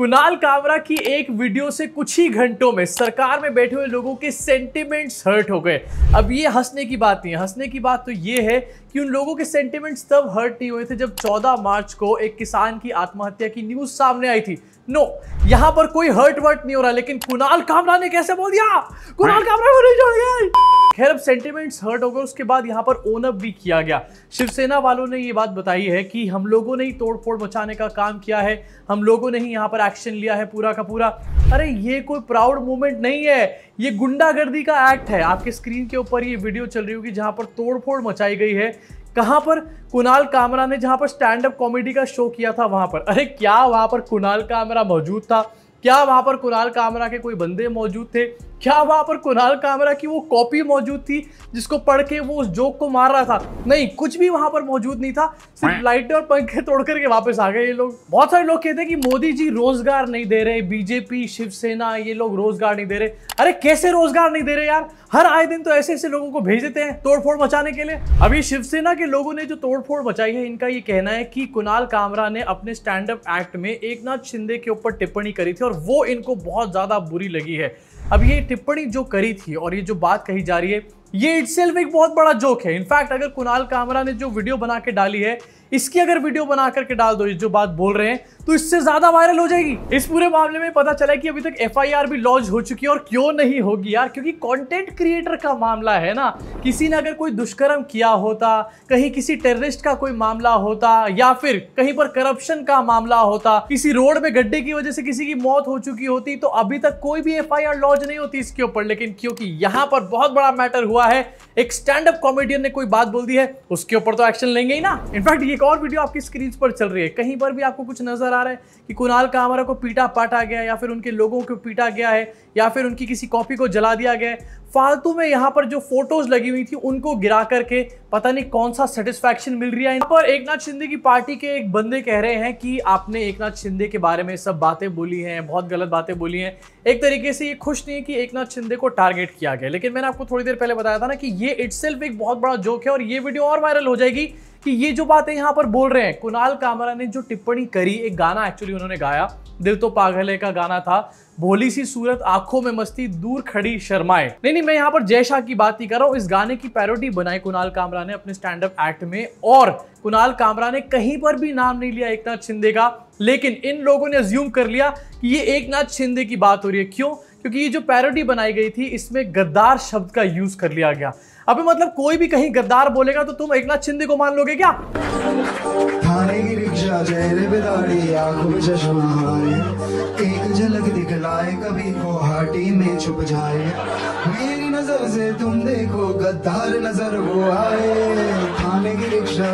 कुणाल कामरा की एक वीडियो से कुछ ही घंटों में सरकार में बैठे हुए लोगों के सेंटिमेंट्स हर्ट हो गए। अब ये हंसने की बात नहीं है, हंसने की बात तो ये है कि उन लोगों के सेंटिमेंट्स तब हर्ट नहीं हुए थे जब 14 मार्च को एक किसान की आत्महत्या की न्यूज सामने आई थी। यहां पर कोई हर्ट वर्ट नहीं हो रहा, लेकिन कुणाल कामरा ने कैसे बोल दिया, कुणाल कामरा को नहीं छोड़ गया। खैर, अब सेंटिमेंट्स हर्ट हो गए, उसके बाद यहां पर ओन अप भी किया गया। शिवसेना वालों ने ये बात बताई है कि हम लोगों ने ही तोड़फोड़ मचाने का काम किया है, हम लोगों ने ही यहां पर एक्शन लिया है पूरा का पूरा। अरे ये कोई प्राउड मूवमेंट नहीं है, ये गुंडागर्दी का एक्ट है। आपके स्क्रीन के ऊपर ये वीडियो चल रही होगी जहां पर तोड़फोड़ मचाई गई है। कहां पर? कुणाल कामरा ने जहां पर स्टैंड अप कॉमेडी का शो किया था वहां पर। अरे क्या वहां पर कुणाल कामरा मौजूद था? क्या वहां पर कुणाल कामरा के कोई बंदे मौजूद थे? क्या वहां पर कुणाल कामरा की वो कॉपी मौजूद थी जिसको पढ़ के वो उस जोक को मार रहा था? नहीं, कुछ भी वहां पर मौजूद नहीं था। सिर्फ लाइटें और पंखे तोड़ करके वापस आ गए ये लोग। बहुत सारे लोग कहते हैं कि मोदी जी रोजगार नहीं दे रहे, बीजेपी शिवसेना ये लोग रोजगार नहीं दे रहे। अरे कैसे रोजगार नहीं दे रहे यार? हर आए दिन तो ऐसे ऐसे लोगों को भेज देते हैं तोड़फोड़ मचाने के लिए। अभी शिवसेना के लोगों ने जो तोड़फोड़ मचाई है, इनका ये कहना है कि कुणाल कामरा ने अपने स्टैंड अप एक्ट में एकनाथ शिंदे के ऊपर टिप्पणी करी थी और वो इनको बहुत ज्यादा बुरी लगी है। अब ये टिप्पणी जो करी थी और ये जो बात कही जा रही है, ये इटसेल्फ एक बहुत बड़ा जोक है। इनफैक्ट अगर कुणाल कामरा ने जो वीडियो बना के डाली है, इसकी अगर वीडियो बना करके डाल दो, जो बात बोल रहे हैं, तो इससे ज्यादा वायरल हो जाएगी। इस पूरे मामले में पता चला कि अभी तक एफआईआर भी लॉन्च हो चुकी है। और क्यों नहीं होगी यार? क्योंकि कंटेंट क्रिएटर का मामला है ना। किसी ने अगर कोई दुष्कर्म किया होता, कहीं किसी टेररिस्ट का कोई मामला होता, या फिर कहीं पर करप्शन का मामला होता, किसी रोड में गड्ढे की वजह से किसी की मौत हो चुकी होती, तो अभी तक कोई भी एफआईआर लॉन्च नहीं होती इसके ऊपर। लेकिन क्योंकि यहां पर बहुत बड़ा मैटर हुआ है, एक स्टैंड अप कॉमेडियन ने कोई बात बोल दी है, उसके ऊपर तो एक्शन लेंगे ही ना। इनफैक्ट एक और वीडियो आपकी स्क्रीन पर चल रही है, कहीं पर भी आपको कुछ नजर आ रहा है कि कुणाल कामरा को पीटा पाटा गया, या फिर उनके लोगों को पीटा गया है, या फिर उनकी किसी कॉपी को जला दिया गया है? फालतू में यहाँ पर जो फोटोज लगी हुई थी उनको गिरा करके पता नहीं कौन सा सेटिस्फैक्शन मिल रही है। यहाँ पर एकनाथ शिंदे की पार्टी के एक बंदे कह रहे हैं कि आपने एकनाथ शिंदे के बारे में सब बातें बोली हैं, बहुत गलत बातें बोली हैं। एक तरीके से ये खुश नहीं है कि एकनाथ शिंदे को टारगेट किया गया। लेकिन मैंने आपको थोड़ी देर पहले बताया था ना कि ये इटसेल्फ एक बहुत बड़ा जोक है और ये वीडियो और वायरल हो जाएगी कि ये जो बातें यहाँ पर बोल रहे हैं। कुणाल कामरा ने जो टिप्पणी करी, एक गाना एक्चुअली उन्होंने गाया, दिल तो पागल है का गाना था, भोली सी सूरत आंखों में मस्ती दूर खड़ी शर्माए। नहीं, मैं यहाँ पर जय शाह की बात नहीं कर रहा हूँ। इस गाने की पैरोडी बनाई कुणाल कामरा ने अपने स्टैंड अप एक्ट में, और कुणाल कामरा ने कहीं पर भी नाम नहीं लिया एकनाथ शिंदे का। लेकिन इन लोगों ने अज्यूम कर लिया कि ये एकनाथ शिंदे की बात हो रही है। क्यों? क्योंकि ये जो पैरोडी बनाई गई थी, इसमें गद्दार शब्द का यूज कर लिया गया। अबे मतलब कोई भी कहीं गद्दार बोलेगा तो तुम एकनाथ शिंदे को मान लोगे क्या? थाने की रिक्शा, चेहरे पे दाढ़ी, आंखों में चश्मा है, एक झलक दिखलाए कभी गुवाहाटी में छुप जाए, मेरी नजर से तुम देखो गद्दार नजर वो आए। थाने की रिक्शा,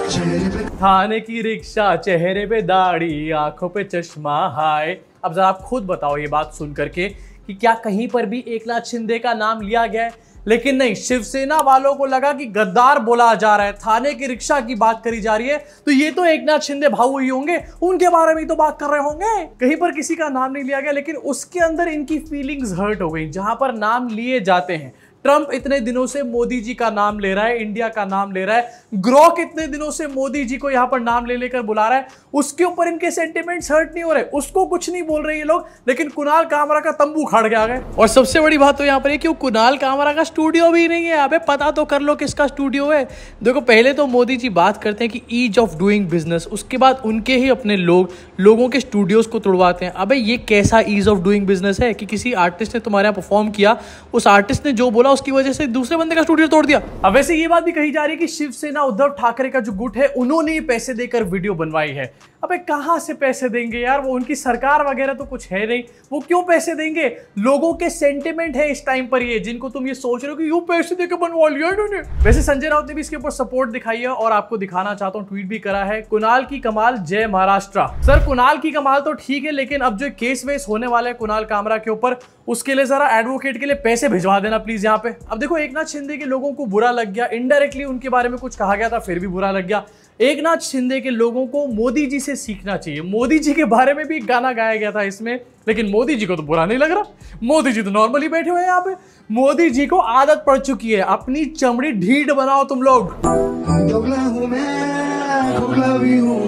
चेहरे पे, थाने की रिक्शा, चेहरे पे दाढ़ी, आंखों पे चश्मा, हाय। अब जरा आप खुद बताओ ये बात सुन करके कि क्या कहीं पर भी एकनाथ शिंदे का नाम लिया गया है? लेकिन नहीं, शिवसेना वालों को लगा कि गद्दार बोला जा रहा है, थाने की रिक्शा की बात करी जा रही है, तो ये तो एकनाथ शिंदे भाऊ ही होंगे, उनके बारे में तो बात कर रहे होंगे। कहीं पर किसी का नाम नहीं लिया गया, लेकिन उसके अंदर इनकी फीलिंग्स हर्ट हो गई। जहां पर नाम लिए जाते हैं, ट्रंप इतने दिनों से मोदी जी का नाम ले रहा है, इंडिया का नाम ले रहा है, ग्रोक इतने दिनों से मोदी जी को यहां पर नाम ले लेकर बुला रहा है, उसके ऊपर इनके सेंटिमेंट्स हर्ट नहीं हो रहे, उसको कुछ नहीं बोल रहे ये लोग। लेकिन कुणाल कामरा का तंबू खड़ गया गए। और सबसे बड़ी बात तो यहां पर है कि कुणाल कामरा का स्टूडियो भी नहीं है। अबे पता तो कर लो किसका स्टूडियो है। देखो, पहले तो मोदी जी बात करते हैं कि ईज ऑफ डूइंग बिजनेस, उसके बाद उनके ही अपने लोगों के स्टूडियोज को तोड़वाते हैं। अबे ये कैसा ईज ऑफ डूइंग बिजनेस है कि किसी आर्टिस्ट ने तुम्हारे यहाँ परफॉर्म किया, उस आर्टिस्ट ने जो बोला उसकी वजह से दूसरे बंदे का स्टूडियो तोड़ दिया। अब वैसे ये बात भी कही जा रही है कि शिवसेना उद्धव ठाकरे का जो गुट है, उन्होंने ही पैसे देकर वीडियो बनवाई है। अबे कहां से पैसे देंगे यार? वो उनकी सरकार वगैरह तो कुछ है नहीं, वो क्यों पैसे देंगे? लोगों के सेंटिमेंट है इस टाइम पर ये, जिनको तुम ये सोच रहे हो कि यूं पैसे देकर बनवा लिया इन्होंने। वैसे संजय राउत ने भी इसके ऊपर सपोर्ट दिखाई है और आपको दिखाना चाहता हूं, ट्वीट भी करा है, कुणाल की कमाल जय महाराष्ट्र। सर कुणाल की कमाल तो ठीक है, लेकिन अब जो केस वेस होने वाला है कुणाल कामरा के ऊपर, उसके लिए जरा एडवोकेट के लिए पैसे भिजवा देना प्लीज यहाँ पे। अब देखो, एकनाथ शिंदे के लोगों को बुरा लग गया, इनडायरेक्टली उनके बारे में कुछ कहा गया था, फिर भी बुरा लग गया। एकनाथ शिंदे के लोगों को मोदी जी से सीखना चाहिए। मोदी जी के बारे में भी एक गाना गाया गया था इसमें, लेकिन मोदी जी को तो बुरा नहीं लग रहा। मोदी जी तो नॉर्मली बैठे हुए हैं यहाँ पे। मोदी जी को आदत पड़ चुकी है, अपनी चमड़ी ढीठ बनाओ तुम लोग। दोगला हूं मैं, खोखला भी हूं,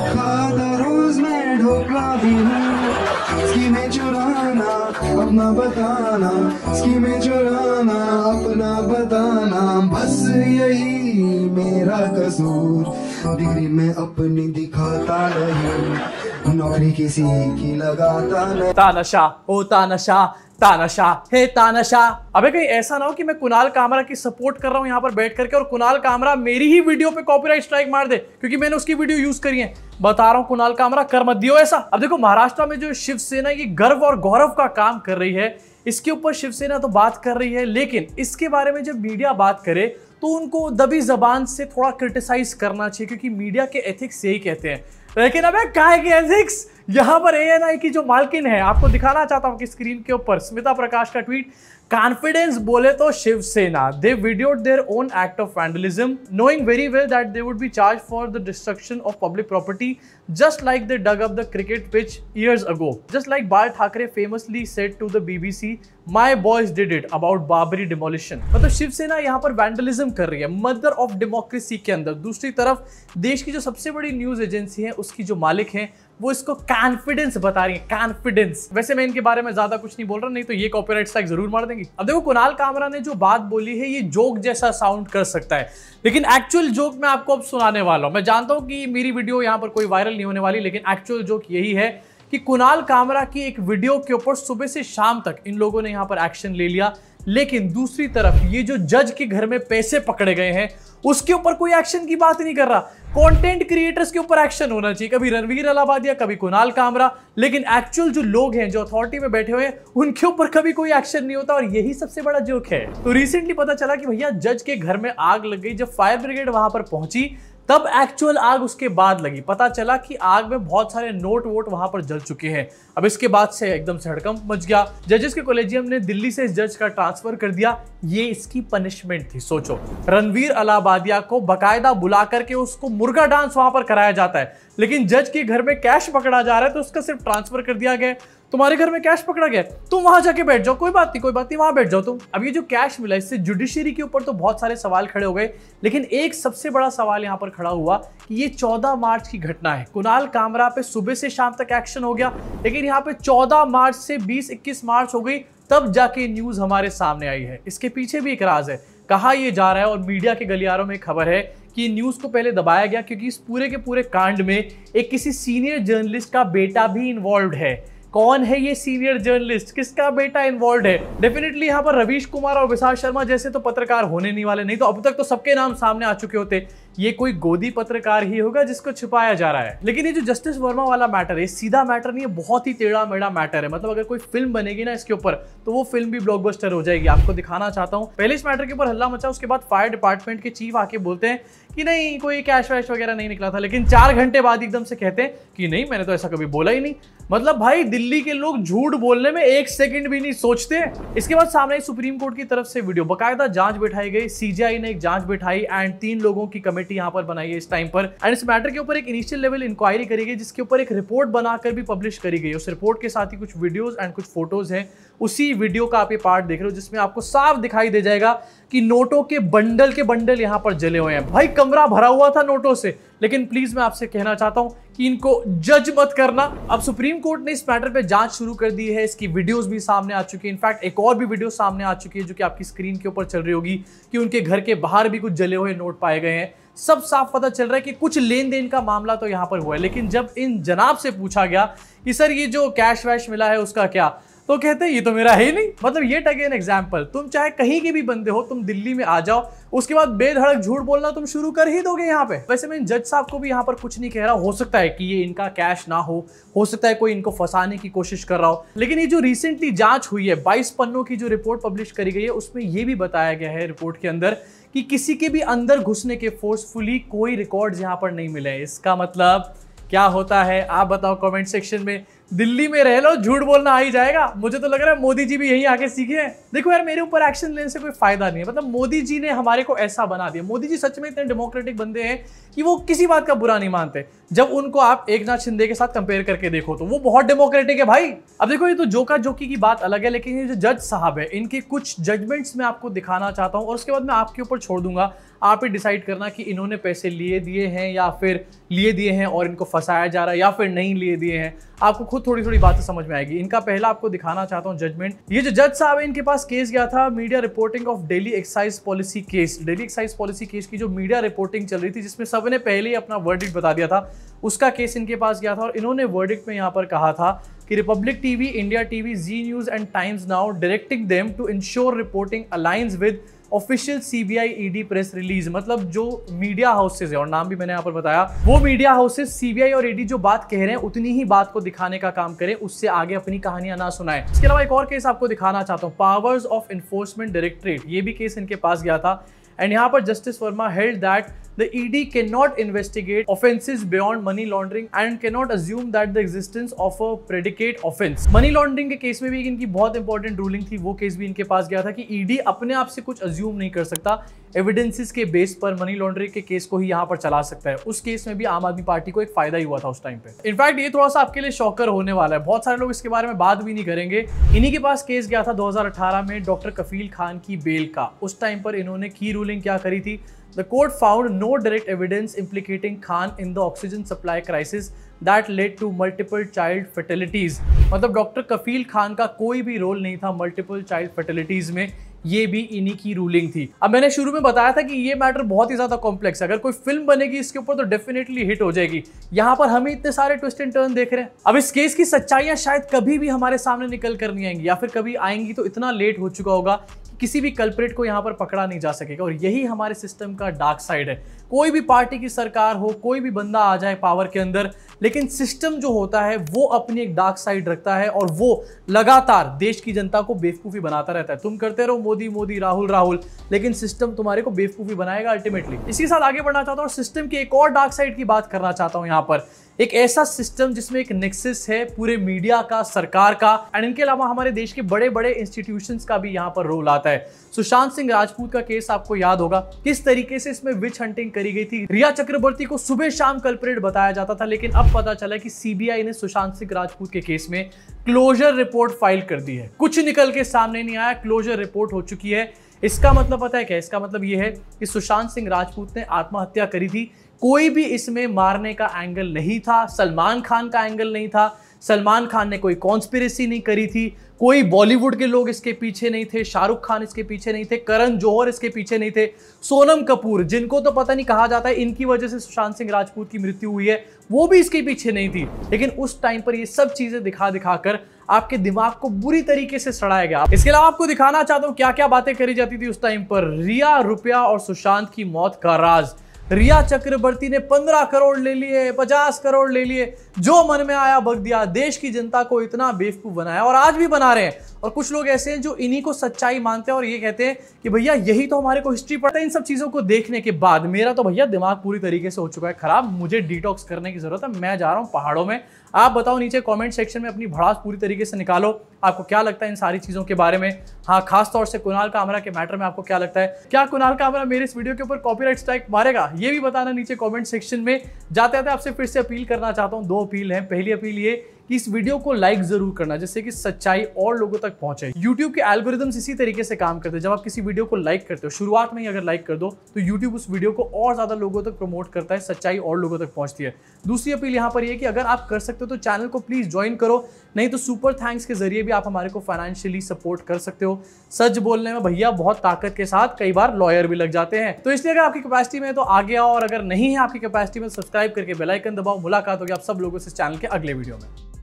खाता रोज मैं धोखा भी हूँ, स्कीमें चुराना अपना बताना, स्कीमें चुराना अपना बताना, बस यही मेरा कसूर, डिग्री में अपनी दिखाता नहीं, नौकरी किसी की लगाता नहीं। तानाशाह हो तानाशाह, तानाशाह हे तानाशाह। अबे कहीं ऐसा ना हो कि मैं कुणाल कामरा की सपोर्ट कर रहा हूं यहां पर बैठ करके और कुणाल कामरा मेरी ही वीडियो पे कॉपीराइट स्ट्राइक मार दे क्योंकि मैंने उसकी वीडियो यूज करी है। बता रहा हूं कुणाल कामरा, कर मत दियो ऐसा। अब देखो महाराष्ट्र में जो शिवसेना ये गर्व और गौरव का काम कर रही है, इसके ऊपर शिवसेना तो बात कर रही है, लेकिन इसके बारे में जब मीडिया बात करे तो उनको दबी जबान से थोड़ा क्रिटिसाइज करना चाहिए क्योंकि मीडिया के एथिक्स यही कहते हैं। लेकिन अबे काहे की एथिक्स, यहाँ पर ANI की जो मालकिन है, आपको दिखाना चाहता हूं कि स्क्रीन के ऊपर स्मिता प्रकाश का ट्वीट, कॉन्फिडेंस बोले तो Shiv Sena, they videoed their own act of vandalism knowing very well that they would be charge for the destruction of public property just like they dug up the cricket pitch years ago, just like Bal Thackeray famously said to the BBC, my boys did it about Babri demolition। मतलब शिवसेना यहाँ पर vandalism कर रही है mother of democracy के अंदर। दूसरी तरफ देश की जो सबसे बड़ी न्यूज एजेंसी है उसकी जो मालिक हैं वो इसको कॉन्फिडेंस बता रही है, कॉन्फिडेंस। वैसे मैं इनके बारे में ज्यादा कुछ नहीं बोल रहा, नहीं तो ये कॉपीराइट स्ट्राइक जरूर मार देंगी। अब देखो कुणाल कामरा ने जो बात बोली है ये जोक जैसा साउंड कर सकता है, लेकिन एक्चुअल जोक मैं आपको अब सुनाने वाला हूं। मैं जानता हूं कि मेरी वीडियो यहां पर कोई वायरल नहीं होने वाली, लेकिन एक्चुअल जोक यही है कि कुणाल कामरा की एक वीडियो के ऊपर सुबह से शाम तक इन लोगों ने यहां पर एक्शन ले लिया, लेकिन दूसरी तरफ ये जो जज के घर में पैसे पकड़े गए हैं उसके ऊपर कोई एक्शन की बात नहीं कर रहा। कंटेंट क्रिएटर्स के ऊपर एक्शन होना चाहिए, कभी रणवीर अलाहाबादिया, कभी कुणाल कामरा, लेकिन एक्चुअल जो लोग हैं जो अथॉरिटी में बैठे हुए हैं उनके ऊपर कभी कोई एक्शन नहीं होता, और यही सबसे बड़ा जोक है। तो रिसेंटली पता चला कि भैया जज के घर में आग लग गई। जब फायर ब्रिगेड वहां पर पहुंची तब एक्चुअल आग उसके बाद लगी। पता चला कि आग में बहुत सारे नोट वोट वहां पर जल चुके हैं। अब इसके बाद से एकदम से हड़कंप मच गया। जजेस के कॉलेजियम ने दिल्ली से इस जज का ट्रांसफर कर दिया। ये इसकी पनिशमेंट थी। सोचो, रणवीर अलाहाबादिया को बकायदा बुला करके उसको मुर्गा डांस वहां पर कराया जाता है, लेकिन जज के घर में कैश पकड़ा जा रहा है तो उसका सिर्फ ट्रांसफर कर दिया गया। तुम्हारे घर में कैश पकड़ा गया, तुम वहां जाके बैठ जाओ, कोई बात नहीं, वहां बैठ जाओ तुम। अब ये जो कैश मिला इससे जुडिशरी के ऊपर तो बहुत सारे सवाल खड़े हो गए, लेकिन एक सबसे बड़ा सवाल यहां पर खड़ा हुआ कि ये 14 मार्च की घटना है। कुणाल कामरा पे सुबह से शाम तक एक्शन हो गया, लेकिन यहाँ पे 14 मार्च से 20-21 मार्च हो गई, तब जाके न्यूज हमारे सामने आई है। इसके पीछे भी एक राज है। कहा यह जा रहा है और मीडिया के गलियारों में खबर है कि न्यूज को पहले दबाया गया क्योंकि इस पूरे के पूरे कांड में एक किसी सीनियर जर्नलिस्ट का बेटा भी इन्वॉल्व है। कौन है ये सीनियर जर्नलिस्ट, किसका बेटा इन्वॉल्व है? डेफिनेटली यहाँ पर रवीश कुमार और विशाल शर्मा जैसे तो पत्रकार होने नहीं वाले, नहीं तो अब तक तो सबके नाम सामने आ चुके होते। ये कोई गोदी पत्रकार ही होगा जिसको छुपाया जा रहा है। लेकिन ये जो जस्टिस वर्मा वाला मैटर है, सीधा मैटर नहीं है, बहुत ही टेढ़ा मेढ़ा मैटर है। मतलब अगर कोई फिल्म बनेगी ना इसके ऊपर तो वो फिल्म भी ब्लॉकबस्टर हो जाएगी। आपको दिखाना चाहता हूँ। पहले इस मैटर के ऊपर हल्ला मचा, उसके बाद फायर डिपार्टमेंट के चीफ आके बोलते हैं कि नहीं कोई कैश वैश वगैरह नहीं निकला था, लेकिन 4 घंटे बाद एकदम से कहते हैं कि नहीं मैंने तो ऐसा कभी बोला ही नहीं। मतलब भाई दिल्ली के लोग झूठ बोलने में 1 सेकंड भी नहीं सोचते। इसके बाद सामने सुप्रीम कोर्ट की तरफ से वीडियो, बकायदा जांच बिठाई गई, सीजीआई ने एक जांच बिठाई एंड 3 लोगों की कमेटी यहां पर बनाई है इस टाइम पर। एंड इस मैटर के ऊपर एक इनिशियल लेवल इंक्वायरी करी गई जिसके ऊपर एक रिपोर्ट बनाकर भी पब्लिश करी गई। उस रिपोर्ट के साथ ही कुछ वीडियोस एंड कुछ फोटोज हैं। उसी वीडियो का आप ये पार्ट देख रहे हो जिसमें आपको साफ दिखाई दे जाएगा कि नोटों के बंडल यहां पर जले हुए हैं। भाई कमरा भरा हुआ था नोटों से। लेकिन प्लीज मैं आपसे कहना चाहता हूं कि इनको जज मत करना। अब सुप्रीम कोर्ट ने इस मैटर पे जांच शुरू कर दी है। इसकी वीडियोस भी सामने आ चुकी है। इनफैक्ट एक और भी वीडियो सामने आ चुकी है जो कि आपकी स्क्रीन के ऊपर चल रही होगी कि उनके घर के बाहर भी कुछ जले हुए नोट पाए गए हैं। सब साफ पता चल रहा है कि कुछ लेन देन का मामला तो यहां पर हुआ है। लेकिन जब इन जनाब से पूछा गया कि सर ये जो कैश वैश मिला है उसका क्या, तो कहते हैं ये तो मेरा है ही नहीं। मतलब ये अगेन एग्जांपल, तुम चाहे कहीं के भी बंदे हो, तुम दिल्ली में आ जाओ, उसके बाद बेधड़क झूठ बोलना तुम शुरू कर ही दोगे यहाँ पे। वैसे मैं जज साहब को भी यहाँ पर कुछ नहीं कह रहा, हो सकता है कि ये इनका कैश ना हो सकता है कोई इनको फंसाने की कोशिश कर रहा हो। लेकिन ये जो रिसेंटली जांच हुई है, 22 पन्नों की जो रिपोर्ट पब्लिश करी गई है, उसमें ये भी बताया गया है रिपोर्ट के अंदर कि किसी के भी अंदर घुसने के फोर्सफुली कोई रिकॉर्ड्स यहाँ पर नहीं मिले। इसका मतलब क्या होता है आप बताओ कमेंट सेक्शन में। दिल्ली में रह लो, झूठ बोलना आ ही जाएगा। मुझे तो लग रहा है मोदी जी भी यहीं आके सीखे हैं। देखो यार, मेरे ऊपर एक्शन लेने से कोई फायदा नहीं है। मतलब मोदी जी ने हमारे को ऐसा बना दिया। मोदी जी सच में इतने डेमोक्रेटिक बंदे हैं कि वो किसी बात का बुरा नहीं मानते। जब उनको आप एकनाथ शिंदे के साथ कंपेयर करके देखो तो वो बहुत डेमोक्रेटिक है भाई। अब देखो ये तो जोका जोकी की बात अलग है, लेकिन ये जो जज साहब है इनके कुछ जजमेंट्स मैं आपको दिखाना चाहता हूँ और उसके बाद मैं आपके ऊपर छोड़ दूंगा। आप ही डिसाइड करना कि इन्होंने पैसे लिए दिए हैं या फिर लिए दिए हैं और इनको फंसाया जा रहा है या फिर नहीं लिए दिए हैं, आपको खुद थोड़ी थोड़ी बातें समझ में आएगी। इनका पहला आपको दिखाना चाहता हूं जजमेंट। ये जो जज साहब है, इनके पास केस गया था media reporting of daily excise policy case. Daily excise policy case की जो मीडिया रिपोर्टिंग चल रही थी, जिसमें सबने पहले ही अपना वर्डिक्ट बता दिया था, उसका केस इनके पास गया था। और इन्होंने वर्डिक्ट में यहाँ पर कहा था कि Republic TV, India TV, Zee news and Times Now directing them to ensure reporting aligns with official CBI ED press release. मतलब जो मीडिया हाउसेज है, और नाम भी मैंने यहाँ पर बताया, वो मीडिया हाउसेज सीबीआई और ईडी जो बात कह रहे हैं उतनी ही बात को दिखाने का काम करें, उससे आगे अपनी कहानियां ना सुनाएं। इसके अलावा एक और केस आपको दिखाना चाहता हूँ, पावर्स ऑफ एनफोर्समेंट डायरेक्टरेट। ये भी केस इनके पास गया था एंड यहाँ पर justice Verma held that the ED cannot investigate offenses beyond money laundering and cannot assume that the existence of a predicate offense। Money laundering के केस में भी इनकी बहुत इंपॉर्टेंट रूलिंग थी, वो केस भी इनके पास गया था कि ईडी अपने आप से कुछ अज्यूम नहीं कर सकता, एविडेंसेस के बेस पर मनी लॉन्ड्रिंग के केस को ही यहाँ पर चला सकता है। उस केस में भी आम आदमी पार्टी को एक फायदा ही हुआ था उस टाइम पे। इनफैक्ट ये थोड़ा सा आपके लिए शॉकर होने वाला है, बहुत सारे लोग इसके बारे में बात भी नहीं करेंगे। इन्हीं के पास केस गया था 2018 में डॉक्टर कफील खान की बेल का। उस टाइम पर इन्होंने की रूलिंग क्या करी थी, The court found no direct evidence implicating Khan in the oxygen supply crisis that led to multiple child fatalities। मतलब डॉक्टर कफील खान का कोई भी रोल नहीं था मल्टीपल चाइल्ड फर्टिलिटीज में, ये भी इन्हीं की रूलिंग थी। अब मैंने शुरू में बताया था कि ये मैटर बहुत ही ज्यादा कॉम्प्लेक्स है, अगर कोई फिल्म बनेगी इसके ऊपर तो डेफिनेटली हिट हो जाएगी। यहाँ पर हमें इतने सारे ट्विस्ट एंड टर्न देख रहे हैं। अब इस केस की सच्चाइयां शायद कभी भी हमारे सामने निकल कर नहीं आएंगी, या फिर कभी आएंगी तो इतना लेट हो चुका होगा किसी भी कल्प्रेट को यहाँ पर पकड़ा नहीं जा सकेगा। और यही हमारे सिस्टम का डार्क साइड है। कोई भी पार्टी की सरकार हो, कोई भी बंदा आ जाए पावर के अंदर, लेकिन सिस्टम जो होता है वो अपनी एक डार्क साइड रखता है और वो लगातार देश की जनता को बेवकूफ़ी बनाता रहता है। तुम करते रहो मोदी मोदी, राहुल राहुल, लेकिन सिस्टम तुम्हारे को बेवकूफ़ी बनाएगा अल्टीमेटली। इसी साथ आगे बढ़ना चाहता हूँ, सिस्टम की एक और डार्क साइड की बात करना चाहता हूँ। यहाँ पर एक ऐसा सिस्टम जिसमें एक नेक्सस है पूरे मीडिया का, सरकार का, एंड इनके अलावा हमारे देश के बड़े बड़े इंस्टीट्यूशंस का भी यहाँ पर रोल आता है। सुशांत सिंह राजपूत का केस आपको याद होगा, किस तरीके से इसमें विच हंटिंग करी गई थी। रिया चक्रवर्ती को सुबह शाम कल्प्रेट बताया जाता था, लेकिन अब पता चला कि सीबीआई ने सुशांत सिंह राजपूत के केस में क्लोजर रिपोर्ट फाइल कर दी है। कुछ निकल के सामने नहीं आया, क्लोजर रिपोर्ट हो चुकी है। इसका मतलब पता है क्या? इसका मतलब यह है कि सुशांत सिंह राजपूत ने आत्महत्या करी थी। कोई भी इसमें मारने का एंगल नहीं था, सलमान खान का एंगल नहीं था, सलमान खान ने कोई कॉन्स्पिरेसी नहीं करी थी, कोई बॉलीवुड के लोग इसके पीछे नहीं थे, शाहरुख खान इसके पीछे नहीं थे, करण जौहर इसके पीछे नहीं थे, सोनम कपूर, जिनको तो पता नहीं कहा जाता है इनकी वजह से सुशांत सिंह राजपूत की मृत्यु हुई है, वो भी इसके पीछे नहीं थी। लेकिन उस टाइम पर ये सब चीजें दिखा दिखाकर आपके दिमाग को बुरी तरीके से सड़ाया गया। इसके अलावा आपको दिखाना चाहता हूं क्या क्या बातें करी जाती थी उस टाइम पर। रिया, रुपया और सुशांत की मौत का राज। रिया चक्रवर्ती ने 15 करोड़ ले लिए, 50 करोड़ ले लिए, जो मन में आया बक दिया, देश की जनता को इतना बेवकूफ बनाया और आज भी बना रहे हैं। और कुछ लोग ऐसे हैं जो इन्हीं को सच्चाई मानते हैं और ये कहते हैं कि भैया यही तो हमारे को हिस्ट्री पढ़ता है। इन सब चीजों को देखने के बाद मेरा तो भैया दिमाग पूरी तरीके से हो चुका है खराब, मुझे डिटॉक्स करने की जरूरत है, मैं जा रहा हूं पहाड़ों में। आप बताओ नीचे कमेंट सेक्शन में, अपनी भड़ास पूरी तरीके से निकालो, आपको क्या लगता है इन सारी चीजों के बारे में। हाँ, खास तौर से कुणाल कामरा के मैटर में आपको क्या लगता है? क्या कुणाल कामरा मेरे इस वीडियो के ऊपर कॉपीराइट स्ट्राइक मारेगा? ये भी बताना नीचे कमेंट सेक्शन में। जाते जाते आपसे फिर से अपील करना चाहता हूँ, 2 अपील है। पहली अपील ये कि इस वीडियो को लाइक जरूर करना, जिससे कि सच्चाई और लोगों तक पहुंचे। YouTube के एल्गोरिदम्स इसी तरीके से काम करते हैं। जब आप किसी वीडियो को लाइक करते हो, शुरुआत में ही अगर लाइक कर दो तो YouTube उस वीडियो को और ज्यादा लोगों तक प्रमोट करता है, सच्चाई और लोगों तक पहुंचती है। दूसरी अपील यहाँ पर यह कि अगर आप कर सकते हो तो चैनल को प्लीज ज्वाइन करो, नहीं तो सुपर थैंक्स के जरिए भी आप हमारे को फाइनेंशियली सपोर्ट कर सकते हो। सच बोलने में भैया बहुत ताकत के साथ कई बार लॉयर भी लग जाते हैं, तो इसलिए अगर आपकी कैपेसिटी में है तो आगे आओ, और अगर नहीं है आपकी कैपेसिटी में सब्सक्राइब करके बेल आइकन दबाओ। मुलाकात होगी आप सब लोगों से इस चैनल के अगले वीडियो में।